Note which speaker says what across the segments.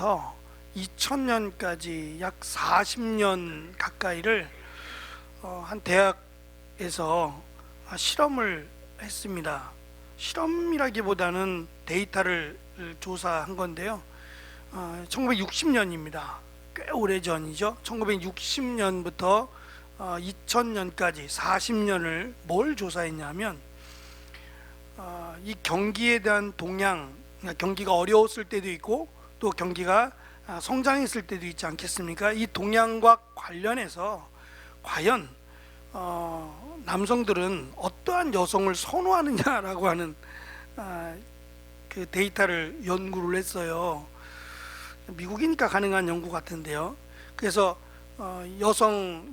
Speaker 1: 2000년부터 2000년까지 약 40년 가까이를 한 대학에서 실험을 했습니다. 실험이라기보다는 데이터를 조사한 건데요. 1960년입니다. 꽤 오래전이죠. 1960년부터 2000년까지 40년을 뭘 조사했냐면 이 경기에 대한 동향, 그러니까 경기가 어려웠을 때도 있고 또 경기가 성장했을 때도 있지 않겠습니까? 이 동향과 관련해서 과연 남성들은 어떠한 여성을 선호하느냐라고 하는 그 데이터를 연구를 했어요. 미국이니까 가능한 연구 같은데요. 그래서 여성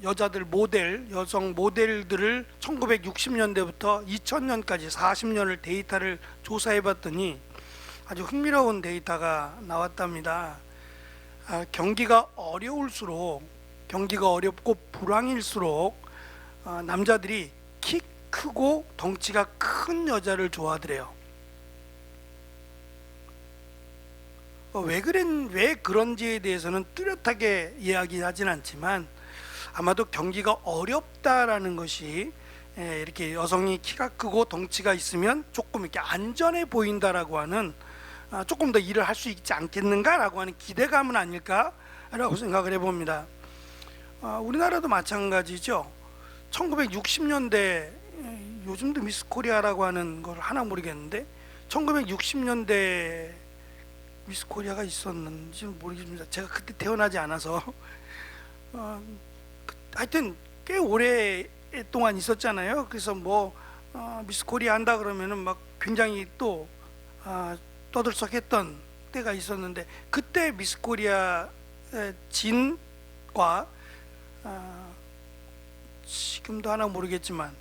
Speaker 1: 모델들을 1960년대부터 2000년까지 40년을 데이터를 조사해 봤더니 아주 흥미로운 데이터가 나왔답니다. 경기가 어렵고 불황일수록 남자들이 키 크고 덩치가 큰 여자를 좋아하더래요. 왜 그런지에 대해서는 뚜렷하게 이야기하진 않지만 아마도 경기가 어렵다라는 것이 이렇게 여성이 키가 크고 덩치가 있으면 조금 이렇게 안전해 보인다라고 하는 조금 더 일을 할 수 있지 않겠는가라고 하는 기대감은 아닐까라고 생각을 해봅니다. 우리나라도 마찬가지죠. 1960년대 요즘도 미스 코리아라고 하는 걸 하나 모르겠는데 1960년대 미스 코리아가 있었는지 모르겠습니다. 제가 그때 태어나지 않아서 하여튼 꽤 오랫동안 있었잖아요. 그래서 미스 코리아 한다 그러면은 막 굉장히 또 떠들썩했던 때가 있었는데 그때 미스 코리아 진과 지금도 하나 모르겠지만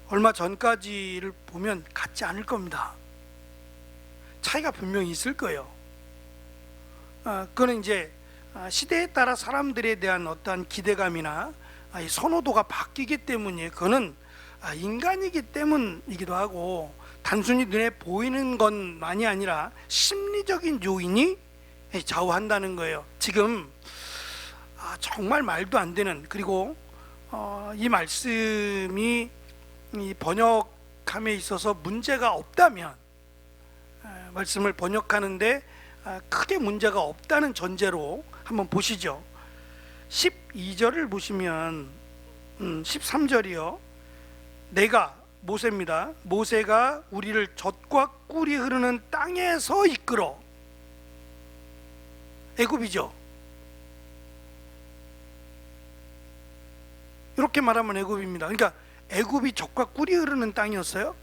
Speaker 1: 얼마 전까지를 보면 같지 않을 겁니다. 차이가 분명히 있을 거예요. 그거는 이제 시대에 따라 사람들에 대한 어떠한 기대감이나 선호도가 바뀌기 때문이에요. 그거는 인간이기 때문이기도 하고 단순히 눈에 보이는 것만이 아니라 심리적인 요인이 좌우한다는 거예요. 지금 정말 말도 안 되는, 그리고 이 말씀이 이 번역함에 있어서 문제가 없다면 말씀을 번역하는데 크게 문제가 없다는 전제로 한번 보시죠. 12절을 보시면 13절이요. 내가 모세입니다. 모세가 우리를 젖과 꿀이 흐르는 땅에서 이끌어. 애굽이죠. 이렇게 말하면 애굽입니다. 그러니까 애굽이 젖과 꿀이 흐르는 땅이었어요.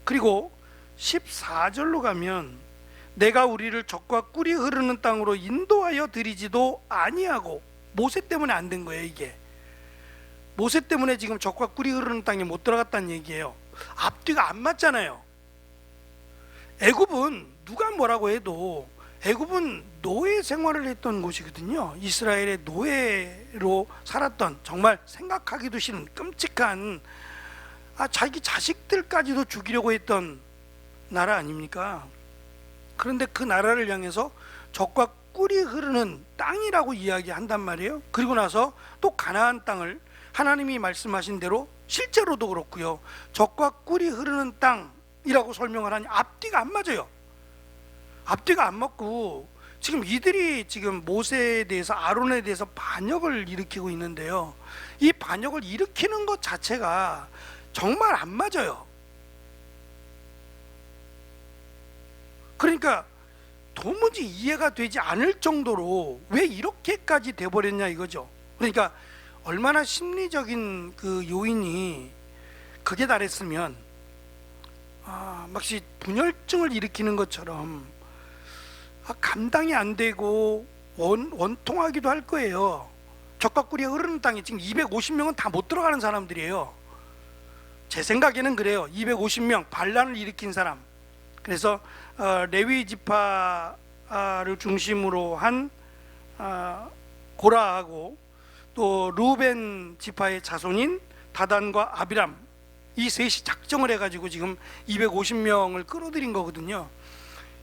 Speaker 1: 그리고 14절로 가면 내가 우리를 젖과 꿀이 흐르는 땅으로 인도하여 드리지도 아니하고, 모세 때문에 안 된 거예요. 이게 모세 때문에 지금 젖과 꿀이 흐르는 땅에 못 들어갔다는 얘기예요. 앞뒤가 안 맞잖아요. 애굽은 누가 뭐라고 해도 애굽은 노예 생활을 했던 곳이거든요. 이스라엘의 노예로 살았던, 정말 생각하기도 싫은 끔찍한, 자기 자식들까지도 죽이려고 했던 나라 아닙니까? 그런데 그 나라를 향해서 젖과 꿀이 흐르는 땅이라고 이야기한단 말이에요. 그리고 나서 또 가나안 땅을 하나님이 말씀하신 대로 실제로도 그렇고요, 젖과 꿀이 흐르는 땅이라고 설명을 하니 앞뒤가 안 맞아요. 앞뒤가 안 맞고 지금 이들이 지금 모세에 대해서, 아론에 대해서 반역을 일으키고 있는데요, 이 반역을 일으키는 것 자체가 정말 안 맞아요. 그러니까 도무지 이해가 되지 않을 정도로 왜 이렇게까지 돼버렸냐 이거죠. 그러니까 얼마나 심리적인 그 요인이 극에 달했으면 마치 분열증을 일으키는 것처럼 감당이 안 되고 원통하기도 할 거예요. 젖과 꿀이 흐르는 땅에 지금 250명은 다 못 들어가는 사람들이에요. 제 생각에는 그래요. 250명 반란을 일으킨 사람. 그래서 레위 지파를 중심으로 한 고라하고 또 루벤 지파의 자손인 다단과 아비람, 이 셋이 작정을 해가지고 지금 250명을 끌어들인 거거든요.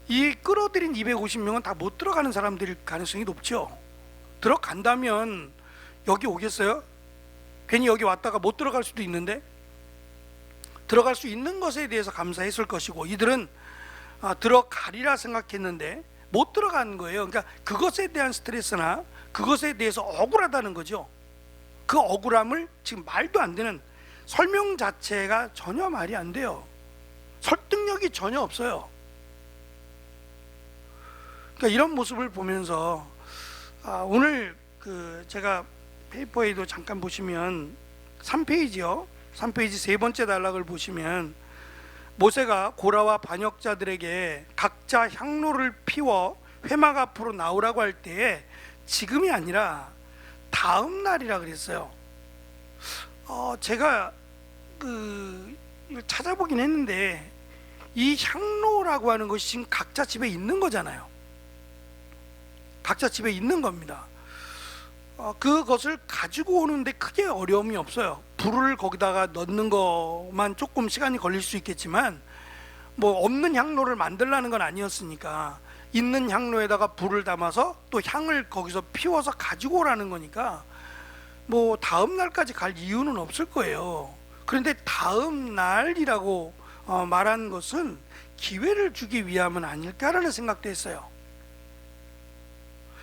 Speaker 1: 이 끌어들인 250명은 다 못 들어가는 사람들일 가능성이 높죠. 들어간다면 여기 오겠어요? 괜히 여기 왔다가 못 들어갈 수도 있는데, 들어갈 수 있는 것에 대해서 감사했을 것이고, 이들은 들어가리라 생각했는데 못 들어간 거예요. 그러니까 그것에 대한 스트레스나 그것에 대해서 억울하다는 거죠. 그 억울함을 지금 말도 안 되는 설명 자체가 전혀 말이 안 돼요. 설득력이 전혀 없어요. 그러니까 이런 모습을 보면서 오늘 제가 페이퍼에도 잠깐 보시면 3페이지요. 3페이지 세 번째 단락을 보시면 모세가 고라와 반역자들에게 각자 향로를 피워 회막 앞으로 나오라고 할 때에 지금이 아니라 다음 날이라 그랬어요. 제가 이걸 찾아보긴 했는데 이 향로라고 하는 것이 지금 각자 집에 있는 거잖아요. 각자 집에 있는 겁니다. 그것을 가지고 오는데 크게 어려움이 없어요. 불을 거기다가 넣는 것만 조금 시간이 걸릴 수 있겠지만 뭐 없는 향로를 만들라는 건 아니었으니까 있는 향로에다가 불을 담아서 또 향을 거기서 피워서 가지고 오라는 거니까 뭐 다음 날까지 갈 이유는 없을 거예요. 그런데 다음 날이라고 말한 것은 기회를 주기 위함은 아닐까라는 생각도 했어요.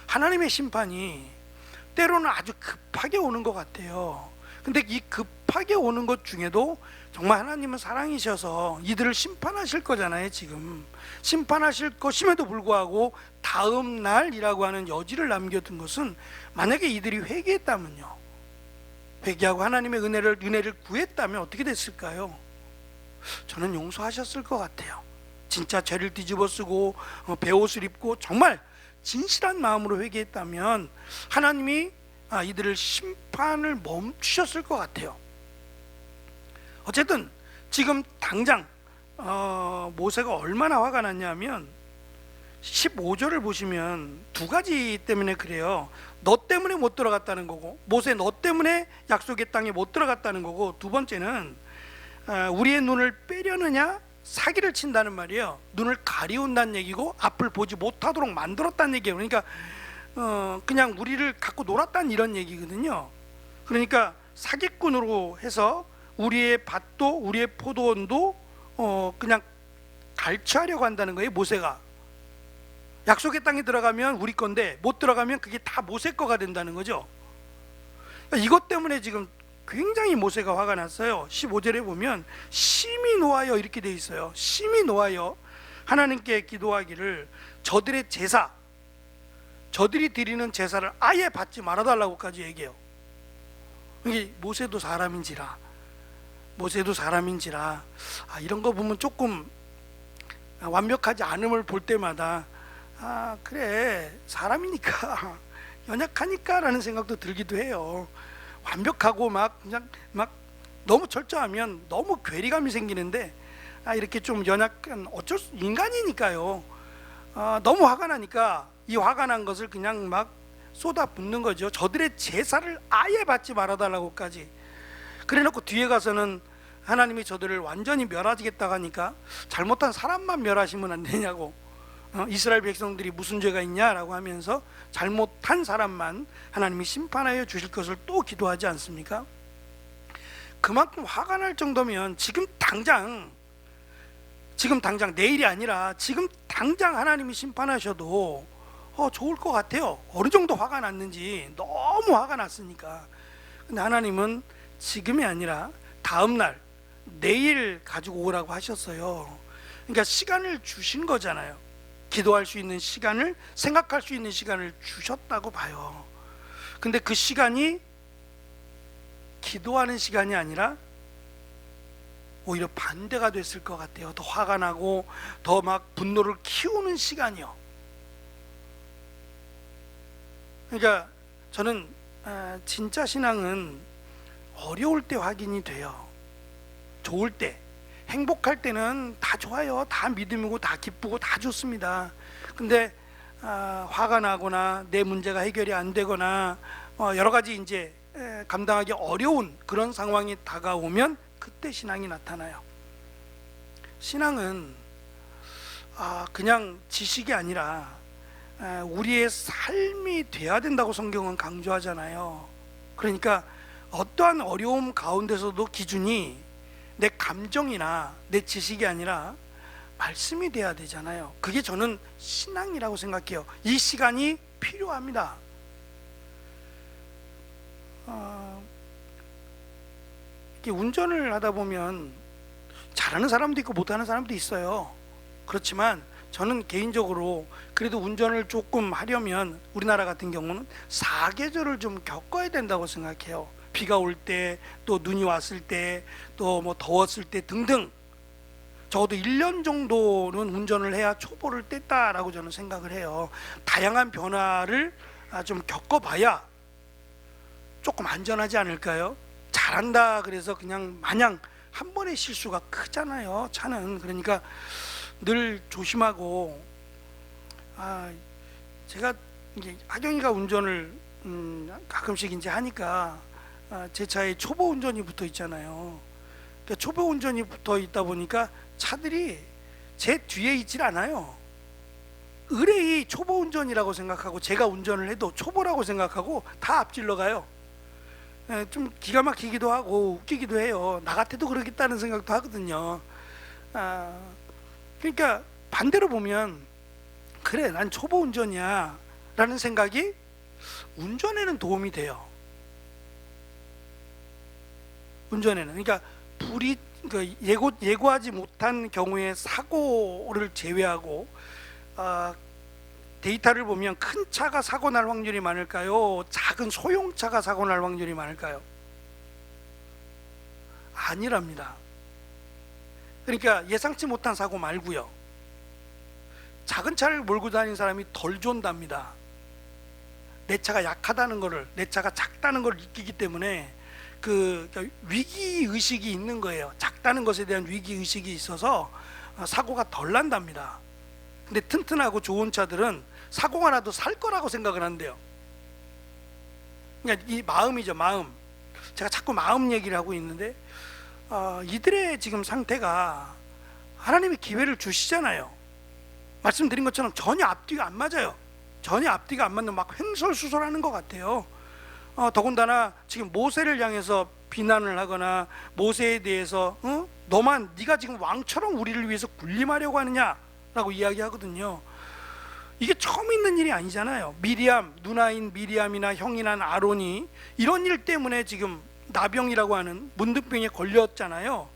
Speaker 1: 하나님의 심판이 때로는 아주 급하게 오는 것 같아요. 근데 이 급하게 오는 것 중에도 정말 하나님은 사랑이셔서 이들을 심판하실 거잖아요. 지금 심판하실 것임에도 불구하고 다음 날이라고 하는 여지를 남겨둔 것은 만약에 이들이 회개했다면요, 회개하고 하나님의 은혜를 구했다면 어떻게 됐을까요? 저는 용서하셨을 것 같아요. 진짜 죄를 뒤집어 쓰고 베옷을 입고 정말 진실한 마음으로 회개했다면 하나님이 이들을 심판을 멈추셨을 것 같아요. 어쨌든 지금 당장 모세가 얼마나 화가 났냐면 15절을 보시면 두 가지 때문에 그래요. 너 때문에 못 들어갔다는 거고, 모세 너 때문에 약속의 땅에 못 들어갔다는 거고, 두 번째는 우리의 눈을 빼려느냐 사기를 친다는 말이에요. 눈을 가리운다는 얘기고 앞을 보지 못하도록 만들었다는 얘기예요. 그러니까 그냥 우리를 갖고 놀았다는 이런 얘기거든요. 그러니까 사기꾼으로 해서 우리의 밭도 우리의 포도원도 그냥 갈취하려고 한다는 거예요. 모세가 약속의 땅에 들어가면 우리 건데 못 들어가면 그게 다 모세 거가 된다는 거죠. 그러니까 이것 때문에 지금 굉장히 모세가 화가 났어요. 15절에 보면 심히 노하여 이렇게 돼 있어요. 심히 노하여 하나님께 기도하기를 저들의 제사, 저들이 드리는 제사를 아예 받지 말아달라고까지 얘기해요. 이게 모세도 사람인지라 이런 거 보면 조금 완벽하지 않음을 볼 때마다 그래 사람이니까 연약하니까 라는 생각도 들기도 해요. 완벽하고 그냥 너무 철저하면 너무 괴리감이 생기는데 이렇게 좀 연약한 어쩔 수 인간이니까요. 너무 화가 나니까 이 화가 난 것을 그냥 막 쏟아붓는 거죠. 저들의 제사를 아예 받지 말아달라고까지. 그래놓고 뒤에 가서는 하나님이 저들을 완전히 멸하시겠다고 하니까 잘못한 사람만 멸하시면 안 되냐고, 이스라엘 백성들이 무슨 죄가 있냐라고 하면서 잘못한 사람만 하나님이 심판하여 주실 것을 또 기도하지 않습니까? 그만큼 화가 날 정도면 지금 당장 내일이 아니라 지금 당장 하나님이 심판하셔도 좋을 것 같아요. 어느 정도 화가 났는지. 너무 화가 났으니까. 근데 하나님은 지금이 아니라 다음 날 내일 가지고 오라고 하셨어요. 그러니까 시간을 주신 거잖아요. 기도할 수 있는 시간을, 생각할 수 있는 시간을 주셨다고 봐요. 근데 그 시간이 기도하는 시간이 아니라 오히려 반대가 됐을 것 같아요. 더 화가 나고 더 막 분노를 키우는 시간이요. 그러니까 저는 진짜 신앙은 어려울 때 확인이 돼요. 좋을 때, 행복할 때는 다 좋아요. 다 믿음이고 다 기쁘고 다 좋습니다. 근데 화가 나거나 내 문제가 해결이 안 되거나 여러 가지 이제 감당하기 어려운 그런 상황이 다가오면 그때 신앙이 나타나요. 신앙은 그냥 지식이 아니라 우리의 삶이 돼야 된다고 성경은 강조하잖아요. 그러니까 어떠한 어려움 가운데서도 기준이 내 감정이나 내 지식이 아니라 말씀이 돼야 되잖아요. 그게 저는 신앙이라고 생각해요. 이 시간이 필요합니다. 이렇게 운전을 하다 보면 잘하는 사람도 있고 못하는 사람도 있어요. 그렇지만 저는 개인적으로 그래도 운전을 조금 하려면 우리나라 같은 경우는 사계절을 좀 겪어야 된다고 생각해요. 비가 올 때, 또 눈이 왔을 때, 또 뭐 더웠을 때 등등, 적어도 1년 정도는 운전을 해야 초보를 뗐다라고 저는 생각을 해요. 다양한 변화를 좀 겪어봐야 조금 안전하지 않을까요? 잘한다 그래서 그냥 마냥 한 번의 실수가 크잖아요, 차는. 그러니까 늘 조심하고, 제가 이제 하경이가 운전을 가끔씩 이제 하니까 제 차에 초보 운전이 붙어 있잖아요. 그러니까 초보 운전이 붙어 있다 보니까 차들이 제 뒤에 있질 않아요. 의뢰이 초보 운전이라고 생각하고 제가 운전을 해도 초보라고 생각하고 다 앞질러 가요. 좀 기가 막히기도 하고 웃기기도 해요. 나 같아도 그러겠다는 생각도 하거든요. 그러니까 반대로 보면 그래, 난 초보 운전이야 라는 생각이 운전에는 도움이 돼요. 운전에는. 그러니까 예고하지 못한 경우에 사고를 제외하고, 데이터를 보면 큰 차가 사고 날 확률이 많을까요? 작은 소형차가 사고 날 확률이 많을까요? 아니랍니다. 그러니까 예상치 못한 사고 말고요, 작은 차를 몰고 다니는 사람이 덜 존답니다. 내 차가 약하다는 거를, 내 차가 작다는 걸 느끼기 때문에 그러니까 위기 의식이 있는 거예요. 작다는 것에 대한 위기 의식이 있어서 사고가 덜 난답니다. 근데 튼튼하고 좋은 차들은 사고가 나도 살 거라고 생각을 한대요. 그러니까 이 마음이죠, 마음. 제가 자꾸 마음 얘기를 하고 있는데, 이들의 지금 상태가 하나님이 기회를 주시잖아요. 말씀드린 것처럼 전혀 앞뒤가 안 맞아요. 전혀 앞뒤가 안 맞는 막 횡설수설하는 것 같아요. 더군다나 지금 모세를 향해서 비난을 하거나 모세에 대해서 네가 지금 왕처럼 우리를 위해서 군림하려고 하느냐라고 이야기하거든요. 이게 처음 있는 일이 아니잖아요. 미리암, 누나인 미리암이나 형이나 아론이 이런 일 때문에 지금 나병이라고 하는 문둥병에 걸렸잖아요.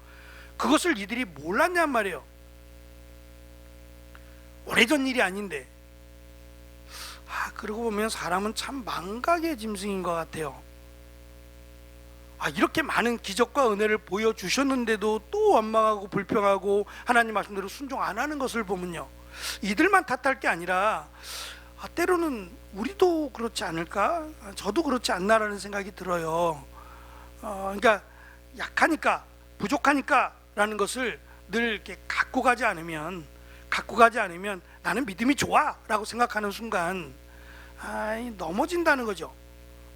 Speaker 1: 그것을 이들이 몰랐냔 말이에요. 오래전 일이 아닌데. 그러고 보면 사람은 참 망각의 짐승인 것 같아요. 이렇게 많은 기적과 은혜를 보여주셨는데도 또 원망하고 불평하고 하나님 말씀대로 순종 안 하는 것을 보면요, 이들만 탓할 게 아니라 때로는 우리도 그렇지 않을까? 저도 그렇지 않나라는 생각이 들어요. 그러니까 약하니까, 부족하니까 라는 것을 늘 이렇게 갖고 가지 않으면 나는 믿음이 좋아 라고 생각하는 순간 넘어진다는 거죠.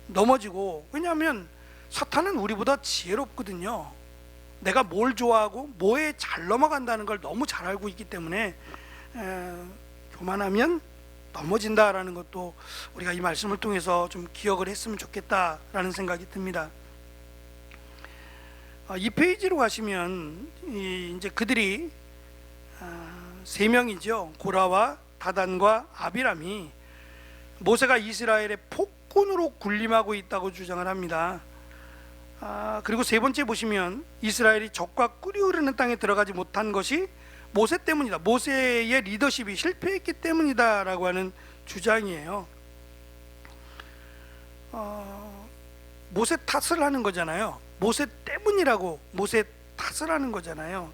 Speaker 1: 넘어지고, 왜냐하면 사탄은 우리보다 지혜롭거든요. 내가 뭘 좋아하고 뭐에 잘 넘어간다는 걸 너무 잘 알고 있기 때문에 교만하면 넘어진다라는 것도 우리가 이 말씀을 통해서 좀 기억을 했으면 좋겠다라는 생각이 듭니다. 이 페이지로 가시면 이제 그들이 세 명이죠. 고라와 다단과 아비람이 모세가 이스라엘의 폭군으로 군림하고 있다고 주장을 합니다. 그리고 세 번째 보시면 이스라엘이 적과 꿀이 흐르는 땅에 들어가지 못한 것이 모세 때문이다, 모세의 리더십이 실패했기 때문이다 라고 하는 주장이에요. 모세 탓을 하는 거잖아요. 모세 때문이라고 모세 탓을 하는 거잖아요.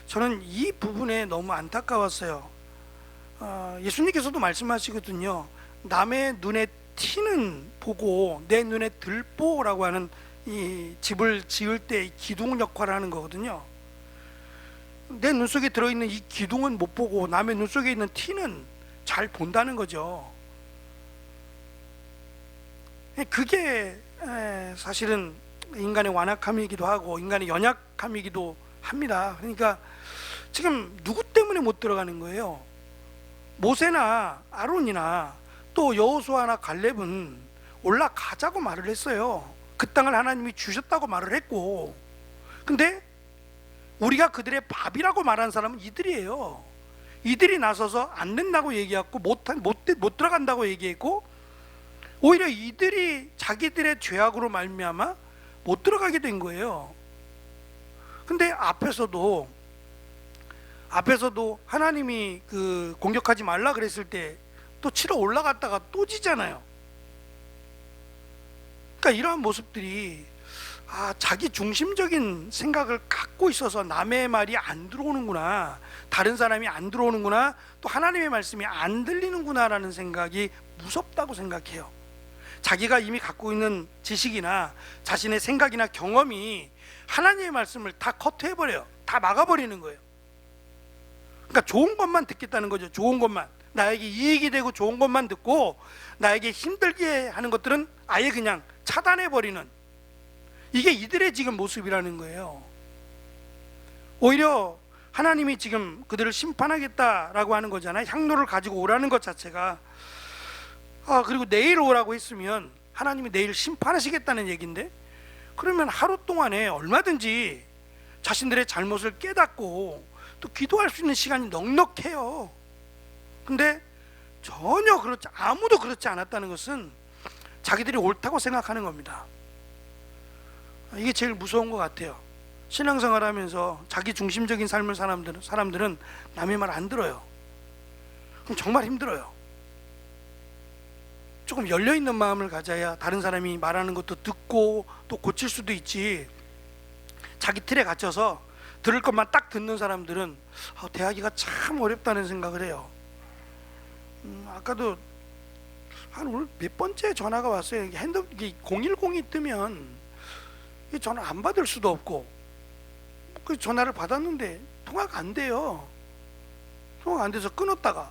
Speaker 1: 저는 이 부분에 너무 안타까웠어요. 예수님께서도 말씀하시거든요. 남의 눈에 티는 보고 내 눈에 들보라고 하는 이 집을 지을 때 기둥 역할을 하는 거거든요. 내 눈 속에 들어있는 이 기둥은 못 보고 남의 눈 속에 있는 티는 잘 본다는 거죠. 그게 사실은 인간의 완악함이기도 하고 인간의 연약함이기도 합니다. 그러니까 지금 누구 때문에 못 들어가는 거예요? 모세나 아론이나 또 여호수아나 갈렙은 올라가자고 말을 했어요. 그 땅을 하나님이 주셨다고 말을 했고, 근데 우리가 그들의 밥이라고 말한 사람은 이들이에요. 이들이 나서서 안 된다고 얘기했고 못 들어간다고 얘기했고, 오히려 이들이 자기들의 죄악으로 말미암아 못 들어가게 된 거예요. 근데 앞에서도 하나님이 그 공격하지 말라 그랬을 때 또 치러 올라갔다가 또 지잖아요. 그러니까 이러한 모습들이 자기 중심적인 생각을 갖고 있어서 남의 말이 안 들어오는구나, 다른 사람이 안 들어오는구나, 또 하나님의 말씀이 안 들리는구나 라는 생각이 무섭다고 생각해요. 자기가 이미 갖고 있는 지식이나 자신의 생각이나 경험이 하나님의 말씀을 다 커트해버려요. 다 막아버리는 거예요. 그러니까 좋은 것만 듣겠다는 거죠. 좋은 것만, 나에게 이익이 되고 좋은 것만 듣고 나에게 힘들게 하는 것들은 아예 그냥 차단해버리는, 이게 이들의 지금 모습이라는 거예요. 오히려 하나님이 지금 그들을 심판하겠다라고 하는 거잖아요. 향로를 가지고 오라는 것 자체가. 그리고 내일 오라고 했으면 하나님이 내일 심판하시겠다는 얘기인데, 그러면 하루 동안에 얼마든지 자신들의 잘못을 깨닫고 또 기도할 수 있는 시간이 넉넉해요. 근데 전혀 아무도 그렇지 않았다는 것은 자기들이 옳다고 생각하는 겁니다. 이게 제일 무서운 것 같아요. 신앙생활 하면서 자기 중심적인 삶을 사람들은 남의 말 안 들어요. 그럼 정말 힘들어요. 조금 열려있는 마음을 가져야 다른 사람이 말하는 것도 듣고 또 고칠 수도 있지, 자기 틀에 갇혀서 들을 것만 딱 듣는 사람들은 대하기가 참 어렵다는 생각을 해요. 아까도 오늘 몇 번째 전화가 왔어요. 핸드폰 010이 뜨면 이 전화 안 받을 수도 없고, 그 전화를 받았는데 통화가 안 돼요. 통화가 안 돼서 끊었다가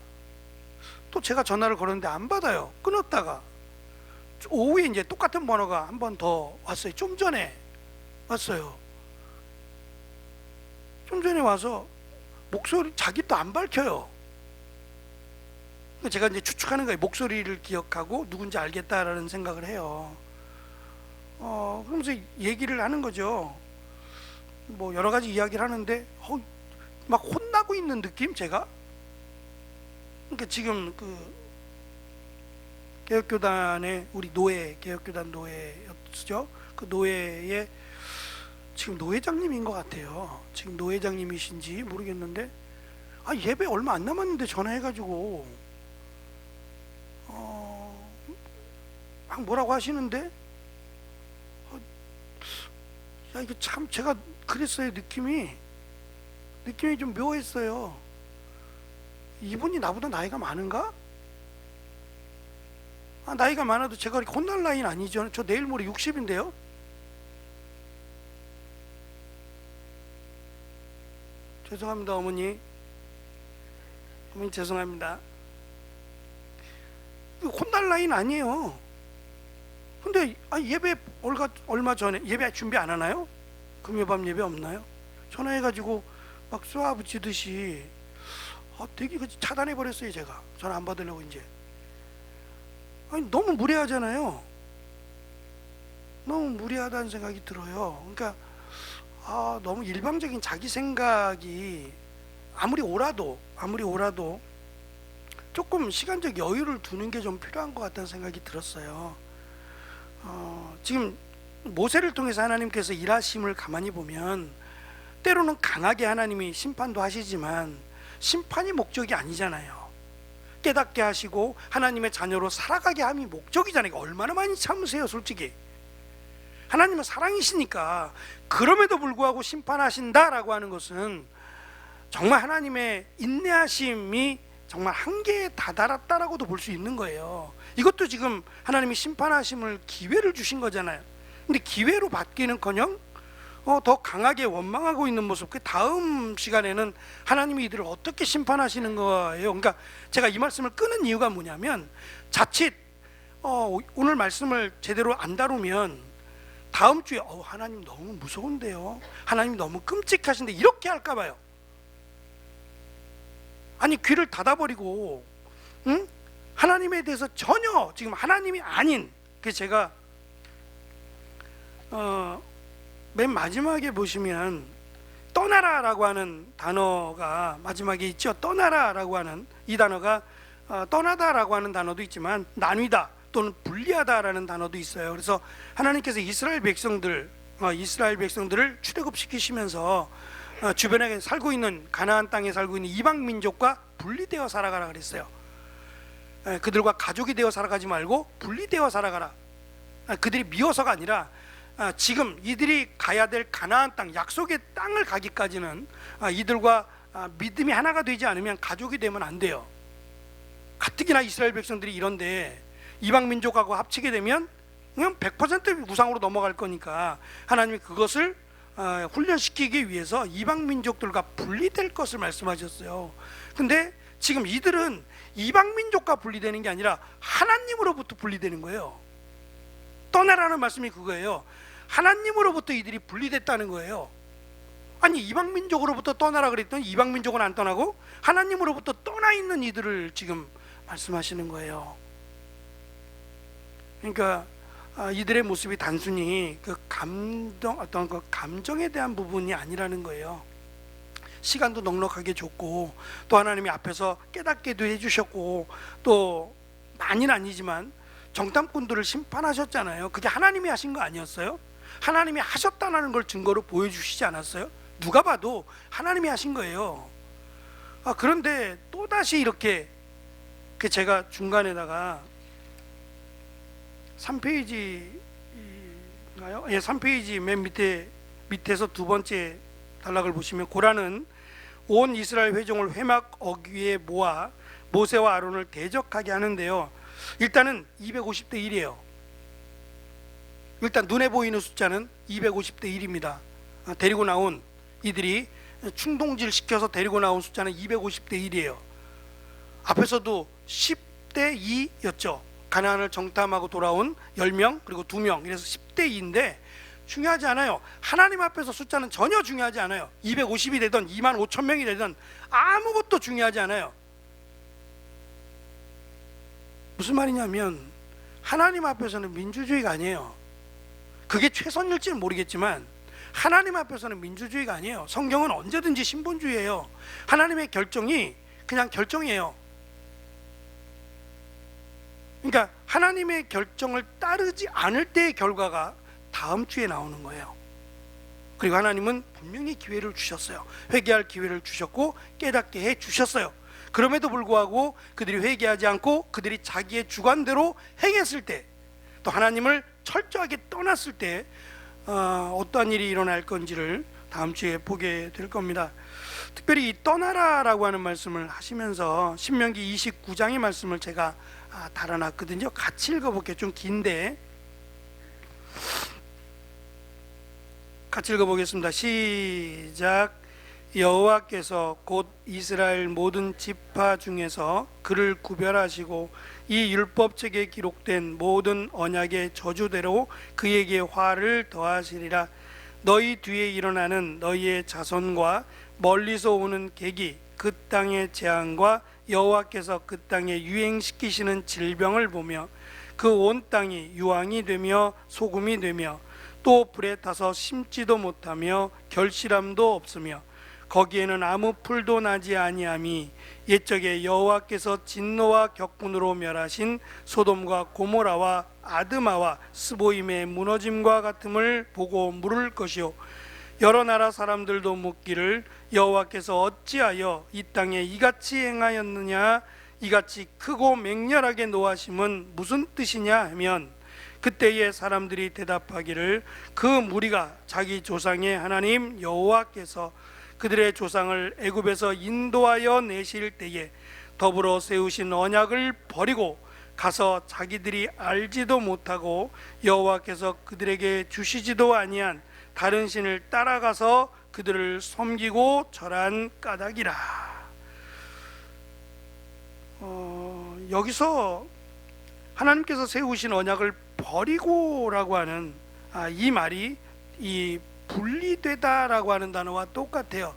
Speaker 1: 또 제가 전화를 걸었는데 안 받아요. 끊었다가 오후에 이제 똑같은 번호가 한 번 더 왔어요. 좀 전에 왔어요. 좀 전에 와서 목소리 자기도 안 밝혀요. 제가 이제 추측하는 거예요. 목소리를 기억하고 누군지 알겠다라는 생각을 해요. 그러면서 얘기를 하는 거죠. 뭐 여러 가지 이야기를 하는데 막 혼나고 있는 느낌, 제가. 그러니까 지금 그 개혁교단의 우리 개혁교단 노예였죠. 그 노예의 지금 노회장님인 것 같아요. 지금 노회장님이신지 모르겠는데, 예배 얼마 안 남았는데 전화해가지고 막 뭐라고 하시는데, 이거 참 제가 그랬어요. 느낌이 좀 묘했어요. 이분이 나보다 나이가 많은가? 나이가 많아도 제가 그렇게 혼날 나이는 아니죠. 저 내일 모레 60인데요. 죄송합니다, 어머니 죄송합니다. 혼날 나이는 아니에요. 근데 예배 얼마 전에 예배 준비 안 하나요? 금요밤 예배 없나요? 전화해가지고 막 쏘아붙이듯이 되게 차단해버렸어요. 제가 전화 안 받으려고 이제. 너무 무례하잖아요. 너무 무례하다는 생각이 들어요. 그러니까 너무 일방적인 자기 생각이 아무리 오라도 조금 시간적 여유를 두는 게 좀 필요한 것 같다는 생각이 들었어요. 지금 모세를 통해서 하나님께서 일하심을 가만히 보면 때로는 강하게 하나님이 심판도 하시지만 심판이 목적이 아니잖아요. 깨닫게 하시고 하나님의 자녀로 살아가게 함이 목적이잖아요. 얼마나 많이 참으세요, 솔직히. 하나님은 사랑이시니까. 그럼에도 불구하고 심판하신다라고 하는 것은 정말 하나님의 인내하심이 정말 한계에 다다랐다라고도 볼 수 있는 거예요. 이것도 지금 하나님이 심판하심을 기회를 주신 거잖아요. 근데 기회로 받기는커녕 더 강하게 원망하고 있는 모습. 그 다음 시간에는 하나님이 이들을 어떻게 심판하시는 거예요. 그러니까 제가 이 말씀을 끄는 이유가 뭐냐면, 자칫 오늘 말씀을 제대로 안 다루면 다음 주에 하나님 너무 무서운데요, 하나님 너무 끔찍하신데, 이렇게 할까 봐요. 아니 귀를 닫아버리고, 응? 하나님에 대해서 전혀 지금 하나님이 아닌, 그 제가 맨 마지막에 보시면 떠나라라고 하는 단어가 마지막에 있죠. 떠나라라고 하는 이 단어가 떠나다라고 하는 단어도 있지만 나뉘다 또는 분리하다라는 단어도 있어요. 그래서 하나님께서 이스라엘 백성들을 출애굽시키시면서 주변에 살고 있는 가나안 땅에 살고 있는 이방 민족과 분리되어 살아가라 그랬어요. 그들과 가족이 되어 살아가지 말고 분리되어 살아가라. 그들이 미워서가 아니라 지금 이들이 가야 될 가나안 땅, 약속의 땅을 가기까지는 이들과 믿음이 하나가 되지 않으면 가족이 되면 안 돼요. 가뜩이나 이스라엘 백성들이 이런데 이방 민족하고 합치게 되면 그냥 100% 우상으로 넘어갈 거니까 하나님이 그것을 훈련시키기 위해서 이방 민족들과 분리될 것을 말씀하셨어요. 근데 지금 이들은 이방 민족과 분리되는 게 아니라 하나님으로부터 분리되는 거예요. 떠나라는 말씀이 그거예요. 하나님으로부터 이들이 분리됐다는 거예요. 아니 이방 민족으로부터 떠나라 그랬더니 이방 민족은 안 떠나고 하나님으로부터 떠나 있는 이들을 지금 말씀하시는 거예요. 그러니까 이들의 모습이 단순히 그 어떤 그 감정에 대한 부분이 아니라는 거예요. 시간도 넉넉하게 줬고 또 하나님이 앞에서 깨닫게도 해주셨고 또 많이는 아니지만 정탐꾼들을 심판하셨잖아요. 그게 하나님이 하신 거 아니었어요? 하나님이 하셨다는 걸 증거로 보여주시지 않았어요? 누가 봐도 하나님이 하신 거예요. 그런데 또다시 이렇게 제가 중간에다가 3페이지인가요? 예, 3페이지 맨 밑에서 두 번째 단락을 보시면 고라는 온 이스라엘 회종을 회막 어귀에 모아 모세와 아론을 대적하게 하는데요. 일단은 250대 1이에요. 일단 눈에 보이는 숫자는 250대 1입니다. 데리고 나온 이들이 충동질 시켜서 데리고 나온 숫자는 250대 1이에요. 앞에서도 10대 2였죠. 가나안을 정탐하고 돌아온 10명 그리고 2명, 이래서 10대 2인데 중요하지 않아요. 하나님 앞에서 숫자는 전혀 중요하지 않아요. 250이 되든 2만 5천 명이 되든 아무것도 중요하지 않아요. 무슨 말이냐면 하나님 앞에서는 민주주의가 아니에요. 그게 최선일지는 모르겠지만 하나님 앞에서는 민주주의가 아니에요. 성경은 언제든지 신본주의예요. 하나님의 결정이 그냥 결정이에요. 그러니까 하나님의 결정을 따르지 않을 때의 결과가 다음 주에 나오는 거예요. 그리고 하나님은 분명히 기회를 주셨어요. 회개할 기회를 주셨고 깨닫게 해 주셨어요. 그럼에도 불구하고 그들이 회개하지 않고 그들이 자기의 주관대로 행했을 때, 또 하나님을 철저하게 떠났을 때 어떠한 일이 일어날 건지를 다음 주에 보게 될 겁니다. 특별히 이 떠나라라고 하는 말씀을 하시면서 신명기 29장의 말씀을 제가 달아놨거든요. 같이 읽어볼게요. 좀 긴데 같이 읽어보겠습니다. 시작. 여호와께서 곧 이스라엘 모든 지파 중에서 그를 구별하시고 이 율법책에 기록된 모든 언약의 저주대로 그에게 화를 더하시리라. 너희 뒤에 일어나는 너희의 자손과 멀리서 오는 객이 그 땅의 재앙과 여호와께서 그 땅에 유행시키시는 질병을 보며 그 온 땅이 유황이 되며 소금이 되며 또 불에 타서 심지도 못하며 결실함도 없으며 거기에는 아무 풀도 나지 아니함이 옛적에 여호와께서 진노와 격분으로 멸하신 소돔과 고모라와 아드마와 스보임의 무너짐과 같음을 보고 물을 것이요 여러 나라 사람들도 묻기를 여호와께서 어찌하여 이 땅에 이같이 행하였느냐, 이같이 크고 맹렬하게 노하심은 무슨 뜻이냐 하면 그때의 사람들이 대답하기를 그 무리가 자기 조상의 하나님 여호와께서 그들의 조상을 애굽에서 인도하여 내실 때에 더불어 세우신 언약을 버리고 가서 자기들이 알지도 못하고 여호와께서 그들에게 주시지도 아니한 다른 신을 따라가서 그들을 섬기고 절한 까닭이라. 여기서 하나님께서 세우신 언약을 버리고라고 하는 이 말이 이 분리되다라고 하는 단어와 똑같아요.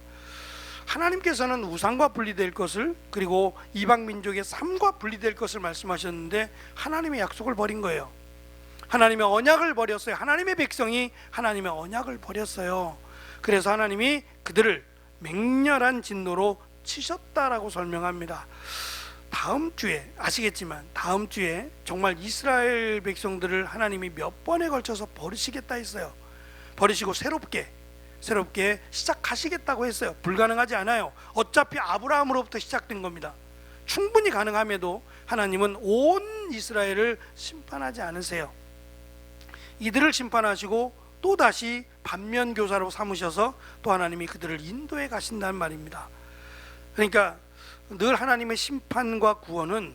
Speaker 1: 하나님께서는 우상과 분리될 것을, 그리고 이방 민족의 삶과 분리될 것을 말씀하셨는데 하나님의 약속을 버린 거예요. 하나님의 언약을 버렸어요. 하나님의 백성이 하나님의 언약을 버렸어요. 그래서 하나님이 그들을 맹렬한 진노로 치셨다라고 설명합니다. 다음 주에, 아시겠지만 다음 주에 정말 이스라엘 백성들을 하나님이 몇 번에 걸쳐서 버리시겠다 했어요. 버리시고 새롭게 시작하시겠다고 했어요. 불가능하지 않아요. 어차피 아브라함으로부터 시작된 겁니다. 충분히 가능함에도 하나님은 온 이스라엘을 심판하지 않으세요. 이들을 심판하시고 또다시 반면교사로 삼으셔서 또 하나님이 그들을 인도해 가신다는 말입니다. 그러니까 늘 하나님의 심판과 구원은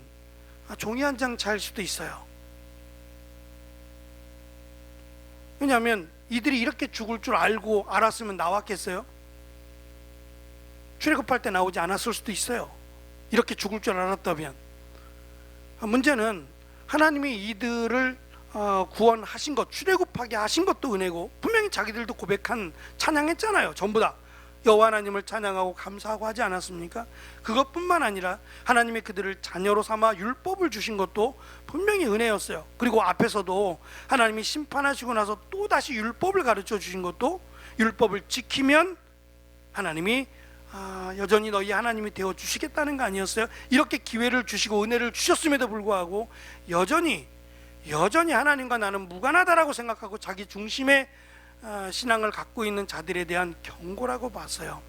Speaker 1: 종이 한 장 차일 수도 있어요. 왜냐하면 이들이 이렇게 죽을 줄 알고 알았으면 나왔겠어요? 출애굽할 때 나오지 않았을 수도 있어요. 이렇게 죽을 줄 알았다면. 문제는 하나님이 이들을 구원하신 것, 출애굽하게 하신 것도 은혜고, 분명히 자기들도 고백한, 찬양했잖아요. 전부 다 여호와 하나님을 찬양하고 감사하고 하지 않았습니까? 그것뿐만 아니라 하나님이 그들을 자녀로 삼아 율법을 주신 것도 분명히 은혜였어요. 그리고 앞에서도 하나님이 심판하시고 나서 또다시 율법을 가르쳐 주신 것도, 율법을 지키면 하나님이 여전히 너희 하나님이 되어 주시겠다는 거 아니었어요? 이렇게 기회를 주시고 은혜를 주셨음에도 불구하고 여전히 하나님과 나는 무관하다라고 생각하고 자기 중심의 신앙을 갖고 있는 자들에 대한 경고라고 봤어요.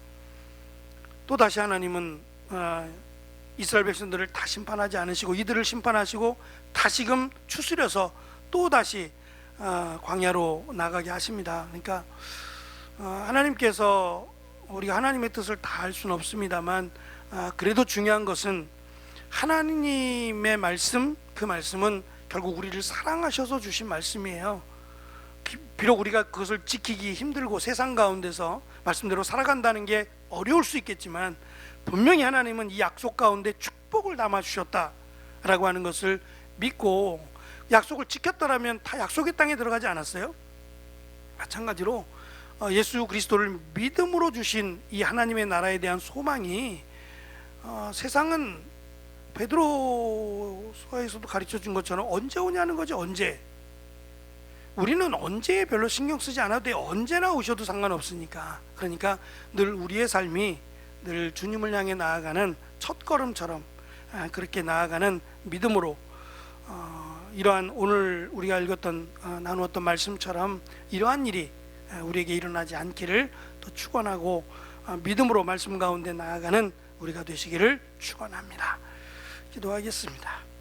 Speaker 1: 또다시 하나님은 이스라엘 백성들을 다 심판하지 않으시고 이들을 심판하시고 다시금 추스려서 또다시 광야로 나가게 하십니다. 그러니까 하나님께서, 우리가 하나님의 뜻을 다 알 수는 없습니다만 그래도 중요한 것은 하나님의 말씀, 그 말씀은 결국 우리를 사랑하셔서 주신 말씀이에요. 비록 우리가 그것을 지키기 힘들고 세상 가운데서 말씀대로 살아간다는 게 어려울 수 있겠지만, 분명히 하나님은 이 약속 가운데 축복을 담아 주셨다라고 하는 것을 믿고 약속을 지켰더라면 다 약속의 땅에 들어가지 않았어요? 마찬가지로 예수 그리스도를 믿음으로 주신 이 하나님의 나라에 대한 소망이, 세상은 베드로서에서도 가르쳐 준 것처럼 언제 오냐는 거죠. 언제. 우리는 언제에 별로 신경 쓰지 않아도 돼요. 언제나 오셔도 상관없으니까. 그러니까 늘 우리의 삶이 늘 주님을 향해 나아가는 첫걸음처럼 그렇게 나아가는 믿음으로, 이러한 오늘 우리가 읽었던 나누었던 말씀처럼 이러한 일이 우리에게 일어나지 않기를 또 축원하고 믿음으로 말씀 가운데 나아가는 우리가 되시기를 축원합니다. 기도하겠습니다.